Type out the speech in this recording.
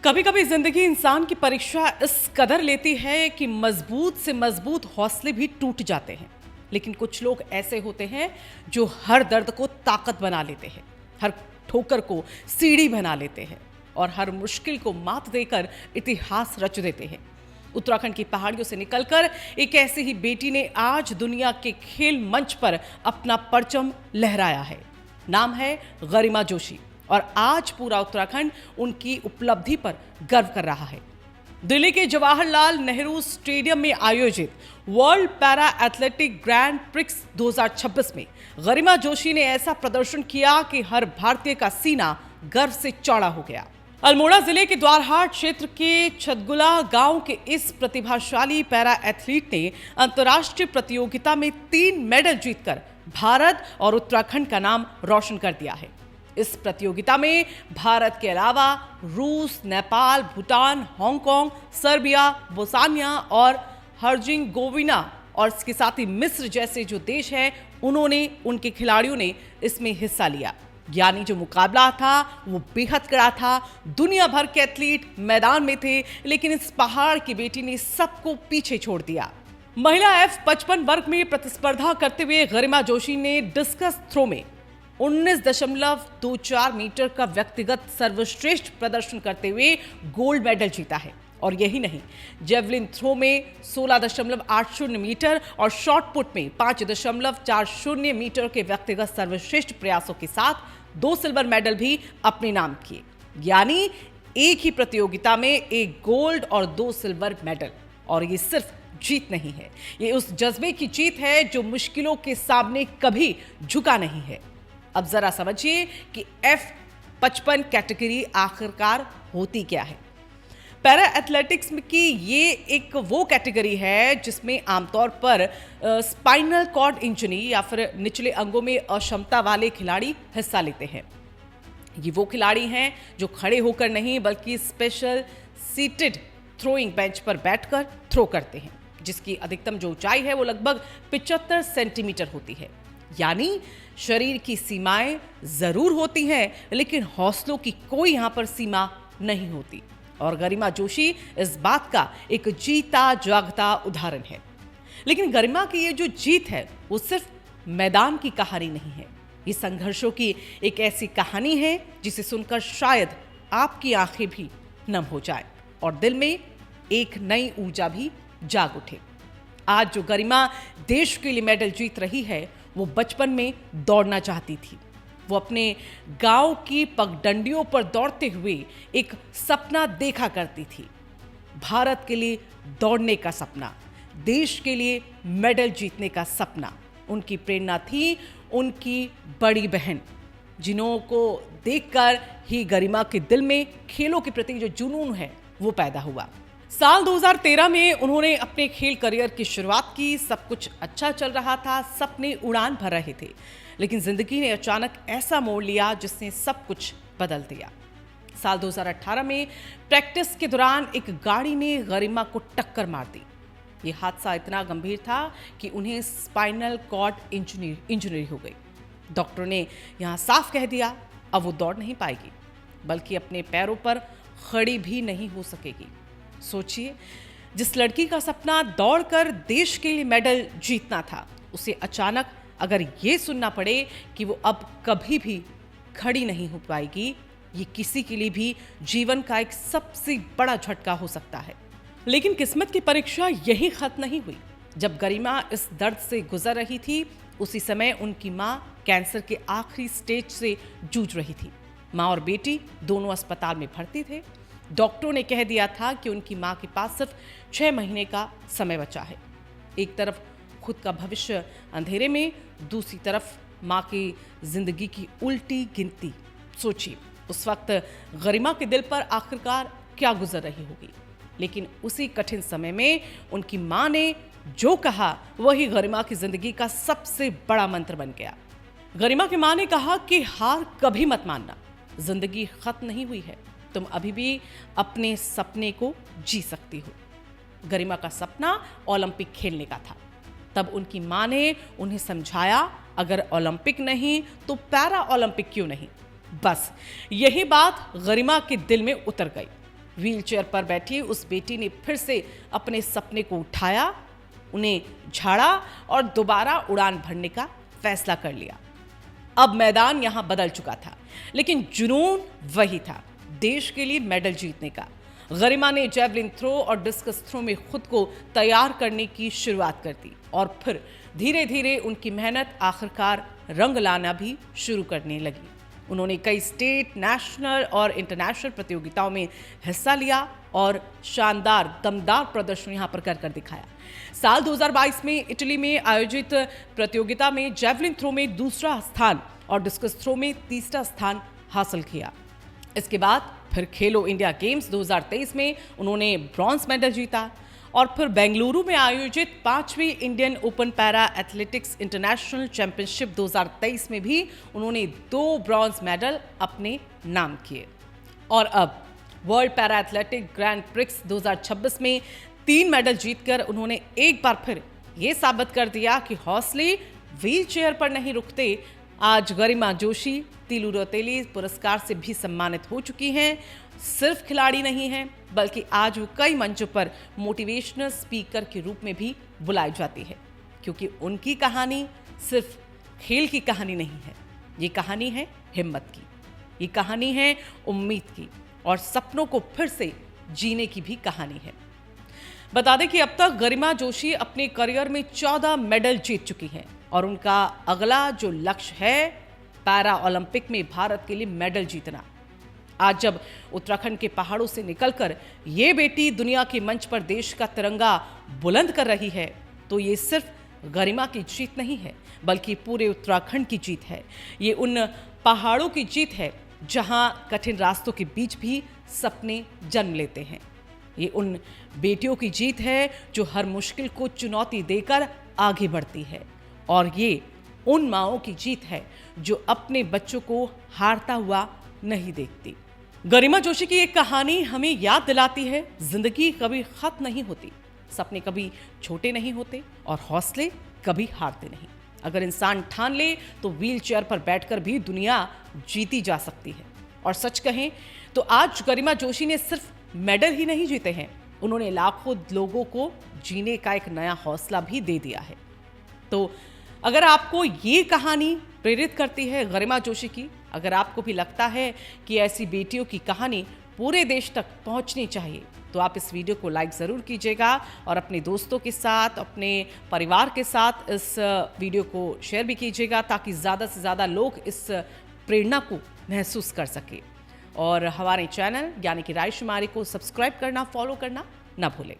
कभी कभी जिंदगी इंसान की परीक्षा इस कदर लेती है कि मजबूत से मजबूत हौसले भी टूट जाते हैं। लेकिन कुछ लोग ऐसे होते हैं जो हर दर्द को ताकत बना लेते हैं, हर ठोकर को सीढ़ी बना लेते हैं और हर मुश्किल को मात देकर इतिहास रच देते हैं। उत्तराखंड की पहाड़ियों से निकलकर एक ऐसी ही बेटी ने आज दुनिया के खेल मंच पर अपना परचम लहराया है। नाम है गरिमा जोशी और आज पूरा उत्तराखंड उनकी उपलब्धि पर गर्व कर रहा है। दिल्ली के जवाहरलाल नेहरू स्टेडियम में आयोजित world para athletic grand prix 2026 में गरिमा जोशी ने ऐसा प्रदर्शन किया कि हर भारतीय का सीना गर्व से चौड़ा हो गया। अल्मोड़ा जिले के द्वारहाट क्षेत्र के छतगुला गांव के इस प्रतिभाशाली पैरा एथलीट ने अंतर्राष्ट्रीय प्रतियोगिता में 3 मेडल जीतकर भारत और उत्तराखंड का नाम रोशन कर दिया है। इस प्रतियोगिता में भारत के अलावा रूस, Nepal, Bhutan, Hong Kong, Serbia, Bosnia और हर्जिंगोविना और इसके साथ ही मिस्र जैसे जो देश हैं उनके खिलाड़ियों ने इसमें हिस्सा लिया। यानी जो मुकाबला था वो बेहद कड़ा था। दुनिया भर के एथलीट मैदान में थे, लेकिन इस पहाड़ की बेटी ने सबको पीछे छोड़ दिया। महिला F55 वर्ग में प्रतिस्पर्धा करते हुए गरिमा जोशी ने डिस्कस थ्रो में 19.24 मीटर का व्यक्तिगत सर्वश्रेष्ठ प्रदर्शन करते हुए गोल्ड मेडल जीता है। और यही नहीं, जेवलिन थ्रो में 16.80 मीटर और शॉट पुट में 5.40 मीटर के व्यक्तिगत सर्वश्रेष्ठ प्रयासों के साथ 2 सिल्वर मेडल भी अपने नाम किए। यानी एक ही प्रतियोगिता में 1 गोल्ड और 2 सिल्वर मेडल। और ये सिर्फ जीत नहीं है, ये उस जज्बे की जीत है जो मुश्किलों के सामने कभी झुका नहीं है। अब जरा समझिए कि F55 कैटेगरी आखिरकार होती क्या है। पैरा एथलेटिक्स की ये एक वो कैटेगरी है जिसमें आमतौर पर स्पाइनल कॉर्ड इंजरी या फिर निचले अंगों में अक्षमता वाले खिलाड़ी हिस्सा लेते हैं। ये वो खिलाड़ी हैं जो खड़े होकर नहीं बल्कि स्पेशल सीटेड थ्रोइंग बेंच पर बैठकर थ्रो करते हैं, जिसकी अधिकतम जो ऊंचाई है वो लगभग 75 सेंटीमीटर होती है। यानी शरीर की सीमाएं जरूर होती हैं, लेकिन हौसलों की कोई यहां पर सीमा नहीं होती। और गरिमा जोशी इस बात का एक जीता जागता उदाहरण है। लेकिन गरिमा की ये जो जीत है वो सिर्फ मैदान की कहानी नहीं है, ये संघर्षों की एक ऐसी कहानी है जिसे सुनकर शायद आपकी आंखें भी नम हो जाए और दिल में एक नई ऊर्जा भी जाग उठे। आज जो गरिमा देश के लिए मेडल जीत रही है वो बचपन में दौड़ना चाहती थी। वो अपने गांव की पगडंडियों पर दौड़ते हुए एक सपना देखा करती थी, भारत के लिए दौड़ने का सपना, देश के लिए मेडल जीतने का सपना। उनकी प्रेरणा थी उनकी बड़ी बहन, जिन्हों को देखकर ही गरिमा के दिल में खेलों के प्रति जो जुनून है वो पैदा हुआ। साल 2013 में उन्होंने अपने खेल करियर की शुरुआत की। सब कुछ अच्छा चल रहा था, सपने उड़ान भर रहे थे, लेकिन जिंदगी ने अचानक ऐसा मोड़ लिया जिसने सब कुछ बदल दिया। साल 2018 में प्रैक्टिस के दौरान एक गाड़ी ने गरिमा को टक्कर मार दी। ये हादसा इतना गंभीर था कि उन्हें स्पाइनल कॉर्ड इंजरी हो गई। डॉक्टर ने यहाँ साफ कह दिया अब वो दौड़ नहीं पाएगी, बल्कि अपने पैरों पर खड़ी भी नहीं हो सकेगी। सोचिए, जिस लड़की का सपना दौड़कर देश के लिए मेडल जीतना था, उसे अचानक अगर ये सुनना पड़े कि वो अब कभी भी खड़ी नहीं हो पाएगी, ये किसी के लिए भी जीवन का एक सबसे बड़ा झटका हो सकता है। लेकिन किस्मत की परीक्षा यही खत्म नहीं हुई। जब गरिमा इस दर्द से गुजर रही थी, उसी समय उनकी माँ कैंसर के आखिरी स्टेज से जूझ रही थी। माँ और बेटी दोनों अस्पताल में भर्ती थे। डॉक्टरों ने कह दिया था कि उनकी माँ के पास सिर्फ 6 महीने का समय बचा है। एक तरफ खुद का भविष्य अंधेरे में, दूसरी तरफ माँ की जिंदगी की उल्टी गिनती। सोचिए, उस वक्त गरिमा के दिल पर आखिरकार क्या गुजर रही होगी। लेकिन उसी कठिन समय में उनकी माँ ने जो कहा वही गरिमा की जिंदगी का सबसे बड़ा मंत्र बन गया। गरिमा की माँ ने कहा कि हार कभी मत मानना, जिंदगी खत्म नहीं हुई है, तुम अभी भी अपने सपने को जी सकती हो। गरिमा का सपना ओलंपिक खेलने का था। तब उनकी माँ ने उन्हें समझाया, अगर ओलंपिक नहीं तो पैरा ओलंपिक क्यों नहीं। बस यही बात गरिमा के दिल में उतर गई। व्हीलचेयर पर बैठी उस बेटी ने फिर से अपने सपने को उठाया, उन्हें झाड़ा और दोबारा उड़ान भरने का फैसला कर लिया। अब मैदान यहां बदल चुका था, लेकिन जुनून वही था, देश के लिए मेडल जीतने का। गरिमा ने जेवलिन थ्रो और डिस्कस थ्रो में खुद को तैयार करने की शुरुआत कर दी और फिर धीरे धीरे उनकी मेहनत आखिरकार रंग लाना भी शुरू करने लगी। उन्होंने कई स्टेट, नेशनल और इंटरनेशनल प्रतियोगिताओं में हिस्सा लिया और शानदार दमदार प्रदर्शन यहां पर कर दिखाया। साल 2022 में इटली में आयोजित प्रतियोगिता में जेवलिन थ्रो में दूसरा स्थान और डिस्कस थ्रो में तीसरा स्थान हासिल किया। इसके बाद फिर खेलो इंडिया गेम्स 2023 में उन्होंने ब्रॉन्ज मेडल जीता और फिर बेंगलुरु में आयोजित 5वीं Indian open para athletics international championship 2023 में भी उन्होंने 2 ब्रॉन्ज मेडल अपने नाम किए। और अब world para athletic grand prix 2026 में 3 मेडल जीतकर उन्होंने एक बार फिर ये साबित कर दिया कि हौसले व्हील चेयर पर नहीं रुकते। आज गरिमा जोशी तीलू रौतेली पुरस्कार से भी सम्मानित हो चुकी हैं। सिर्फ खिलाड़ी नहीं हैं, बल्कि आज वो कई मंचों पर मोटिवेशनल स्पीकर के रूप में भी बुलाई जाती है, क्योंकि उनकी कहानी सिर्फ खेल की कहानी नहीं है। ये कहानी है हिम्मत की, ये कहानी है उम्मीद की और सपनों को फिर से जीने की भी कहानी है। बता दें कि अब तक गरिमा जोशी अपने करियर में 14 मेडल जीत चुकी हैं और उनका अगला जो लक्ष्य है पैरा ओलंपिक में भारत के लिए मेडल जीतना। आज जब उत्तराखंड के पहाड़ों से निकलकर ये बेटी दुनिया के मंच पर देश का तिरंगा बुलंद कर रही है, तो ये सिर्फ गरिमा की जीत नहीं है, बल्कि पूरे उत्तराखंड की जीत है। ये उन पहाड़ों की जीत है जहां कठिन रास्तों के बीच भी सपने जन्म लेते हैं। ये उन बेटियों की जीत है जो हर मुश्किल को चुनौती देकर आगे बढ़ती है। और ये उन माँओं की जीत है जो अपने बच्चों को हारता हुआ नहीं देखती। गरिमा जोशी की एक कहानी हमें याद दिलाती है, जिंदगी कभी खत्म नहीं होती, सपने कभी छोटे नहीं होते और हौसले कभी हारते नहीं। अगर इंसान ठान ले तो व्हील चेयर पर बैठकर भी दुनिया जीती जा सकती है। और सच कहें तो आज गरिमा जोशी ने सिर्फ मेडल ही नहीं जीते हैं, उन्होंने लाखों लोगों को जीने का एक नया हौसला भी दे दिया है। तो अगर आपको ये कहानी प्रेरित करती है गरिमा जोशी की, अगर आपको भी लगता है कि ऐसी बेटियों की कहानी पूरे देश तक पहुंचनी चाहिए, तो आप इस वीडियो को लाइक ज़रूर कीजिएगा और अपने दोस्तों के साथ, अपने परिवार के साथ इस वीडियो को शेयर भी कीजिएगा, ताकि ज़्यादा से ज़्यादा लोग इस प्रेरणा को महसूस कर सके। और हमारे चैनल यानी कि रायशुमारी को सब्सक्राइब करना, फॉलो करना ना भूलें।